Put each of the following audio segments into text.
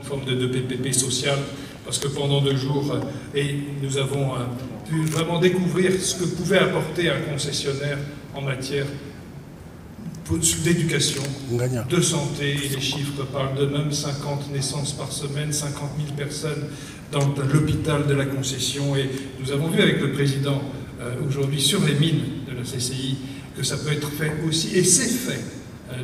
une forme de PPP social, parce que pendant 2 jours, et nous avons pu vraiment découvrir ce que pouvait apporter un concessionnaire en matière d'éducation, de santé. Les chiffres parlent d'eux-mêmes, 50 naissances par semaine, 50 000 personnes dans l'hôpital de la concession. Et nous avons vu avec le président aujourd'hui sur les mines de la CCI que ça peut être fait aussi, et c'est fait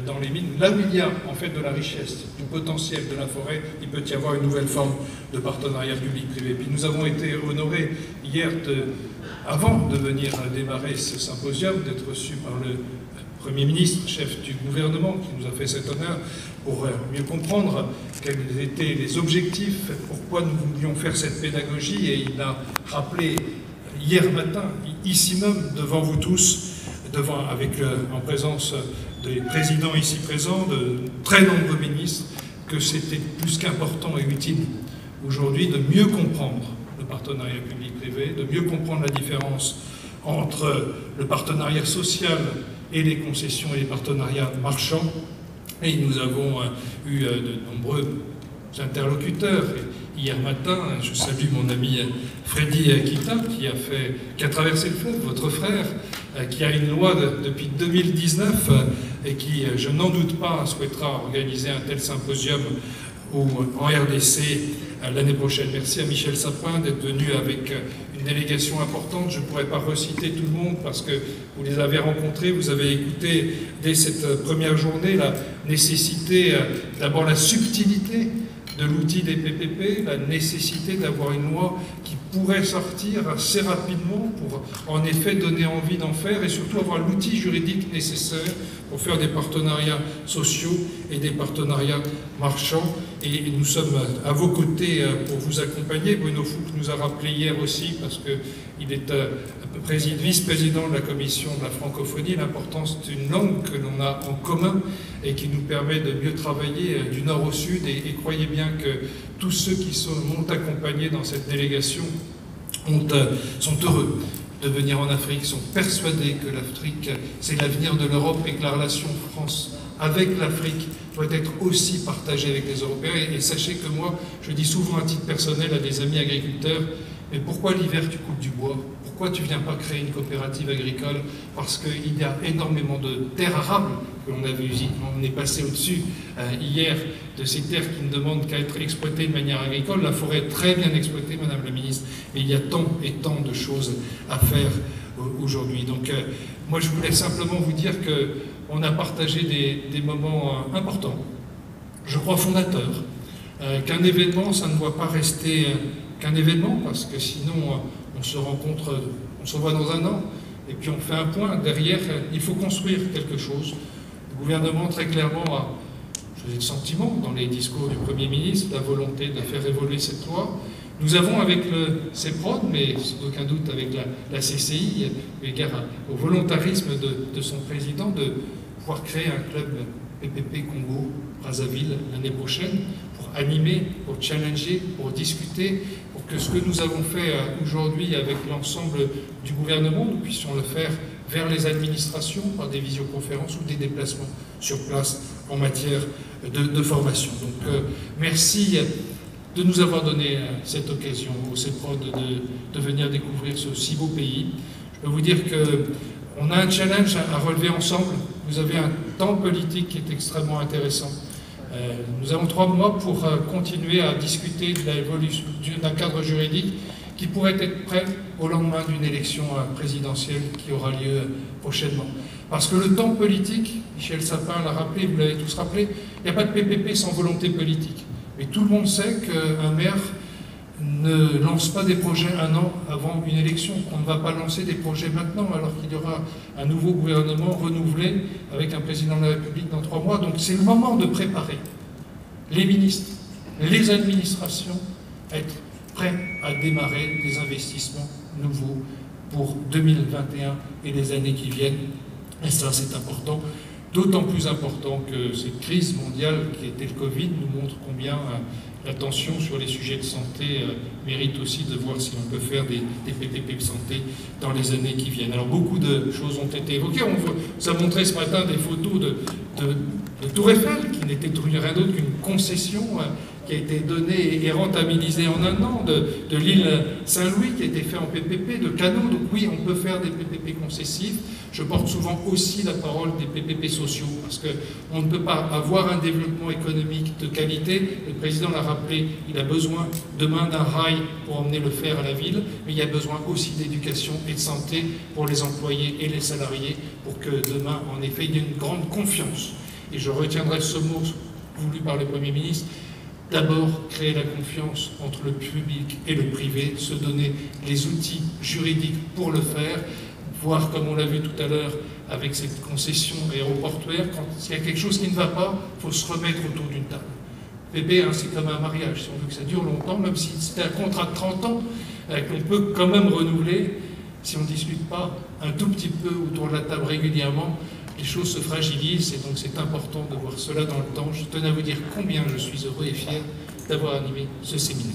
dans les mines. Là où il y a en fait de la richesse, du potentiel de la forêt, il peut y avoir une nouvelle forme de partenariat public-privé. Puis nous avons été honorés hier, avant de venir démarrer ce symposium, d'être reçus par le Premier ministre, chef du gouvernement, qui nous a fait cet honneur, pour mieux comprendre quels étaient les objectifs, pourquoi nous voulions faire cette pédagogie. Et il a rappelé hier matin, ici même, devant vous tous, en présence des présidents ici présents, de très nombreux ministres, que c'était plus qu'important et utile aujourd'hui de mieux comprendre le partenariat public-privé, de mieux comprendre la différence entre le partenariat social et les concessions et les partenariats marchands. Et nous avons eu de nombreux interlocuteurs. Et hier matin, je salue mon ami Freddy Kita, qui a traversé le fleuve, votre frère, qui a une loi depuis 2019 et qui, je n'en doute pas, souhaitera organiser un tel symposium en RDC l'année prochaine. Merci à Michel Sapin d'être venu avec une délégation importante. Je ne pourrais pas reciter tout le monde parce que vous les avez rencontrés, vous avez écouté dès cette première journée la nécessité, d'abord la subtilité de l'outil des PPP, la nécessité d'avoir une loi qui pourrait sortir assez rapidement pour en effet donner envie d'en faire et surtout avoir l'outil juridique nécessaire pour faire des partenariats sociaux et des partenariats marchands. Et nous sommes à vos côtés pour vous accompagner. Bruno Fouque nous a rappelé hier aussi, parce qu'il est vice-président de la commission de la francophonie, l'importance d'une langue que l'on a en commun et qui nous permet de mieux travailler du nord au sud. Et croyez bien que tous ceux qui m'ont accompagné dans cette délégation sont heureux de venir en Afrique, sont persuadés que l'Afrique, c'est l'avenir de l'Europe et que la relation France avec l'Afrique doit être aussi partagée avec les Européens. Et sachez que moi, je dis souvent à titre personnel à des amis agriculteurs, mais pourquoi l'hiver tu coupes du bois? Pourquoi tu ne viens pas créer une coopérative agricole? Parce qu'il y a énormément de terres arables que l'on a vues. On est passé au-dessus hier de ces terres qui ne demandent qu'à être exploitées de manière agricole. La forêt est très bien exploitée, Madame la Ministre, et il y a tant et tant de choses à faire aujourd'hui. Donc moi je voulais simplement vous dire qu'on a partagé des moments importants, je crois fondateurs, qu'un événement, ça ne doit pas rester qu'un événement, parce que sinon on se rencontre, on se voit dans un an, et puis on fait un point. Derrière, il faut construire quelque chose. Le gouvernement, très clairement, a, j'ai le sentiment, dans les discours du Premier ministre, la volonté de faire évoluer cette loi. Nous avons avec le CEPROD, mais sans aucun doute avec la CCI, égard au volontarisme de son président, de pouvoir créer un club PPP Congo-Brazzaville l'année prochaine, pour animer, pour challenger, pour discuter, pour que ce que nous avons fait aujourd'hui avec l'ensemble du gouvernement, nous puissions le faire vers les administrations par des visioconférences ou des déplacements sur place en matière de formation. Donc merci de nous avoir donné cette occasion au CEPROD de venir découvrir ce si beau pays. Je peux vous dire qu'on a un challenge à relever ensemble. Vous avez un temps politique qui est extrêmement intéressant. Nous avons 3 mois pour continuer à discuter de l'évolution d'un cadre juridique qui pourrait être prêt au lendemain d'une élection présidentielle qui aura lieu prochainement. Parce que le temps politique, Michel Sapin l'a rappelé, vous l'avez tous rappelé, il n'y a pas de PPP sans volonté politique. Mais tout le monde sait qu'un maire ne lance pas des projets un an avant une élection, qu'on ne va pas lancer des projets maintenant alors qu'il y aura un nouveau gouvernement renouvelé avec un président de la République dans 3 mois. Donc c'est le moment de préparer les ministres, les administrations, à être prêts à démarrer des investissements nouveaux pour 2021 et les années qui viennent. Et ça c'est important, d'autant plus important que cette crise mondiale qui était le Covid nous montre combien l'attention sur les sujets de santé mérite aussi de voir si on peut faire des PPP de santé dans les années qui viennent. Alors beaucoup de choses ont été évoquées. On vous a montré ce matin des photos de Tour Eiffel, qui n'était rien d'autre qu'une concession qui a été donné et rentabilisé en un an, de l'île Saint-Louis qui a été fait en PPP, de Canaux. Donc oui, on peut faire des PPP concessifs. Je porte souvent aussi la parole des PPP sociaux, parce qu'on ne peut pas avoir un développement économique de qualité. Le président l'a rappelé, il a besoin demain d'un rail pour emmener le fer à la ville, mais il y a besoin aussi d'éducation et de santé pour les employés et les salariés, pour que demain, en effet, il y ait une grande confiance. Et je retiendrai ce mot voulu par le Premier ministre: d'abord, créer la confiance entre le public et le privé, se donner les outils juridiques pour le faire, voir, comme on l'a vu tout à l'heure avec cette concession aéroportuaire, quand il y a quelque chose qui ne va pas, il faut se remettre autour d'une table. PPP, hein, c'est comme un mariage, si on veut que ça dure longtemps, même si c'était un contrat de 30 ans, qu'on peut quand même renouveler, si on ne discute pas un tout petit peu autour de la table régulièrement, les choses se fragilisent, et donc c'est important de voir cela dans le temps. Je tenais à vous dire combien je suis heureux et fier d'avoir animé ce séminaire.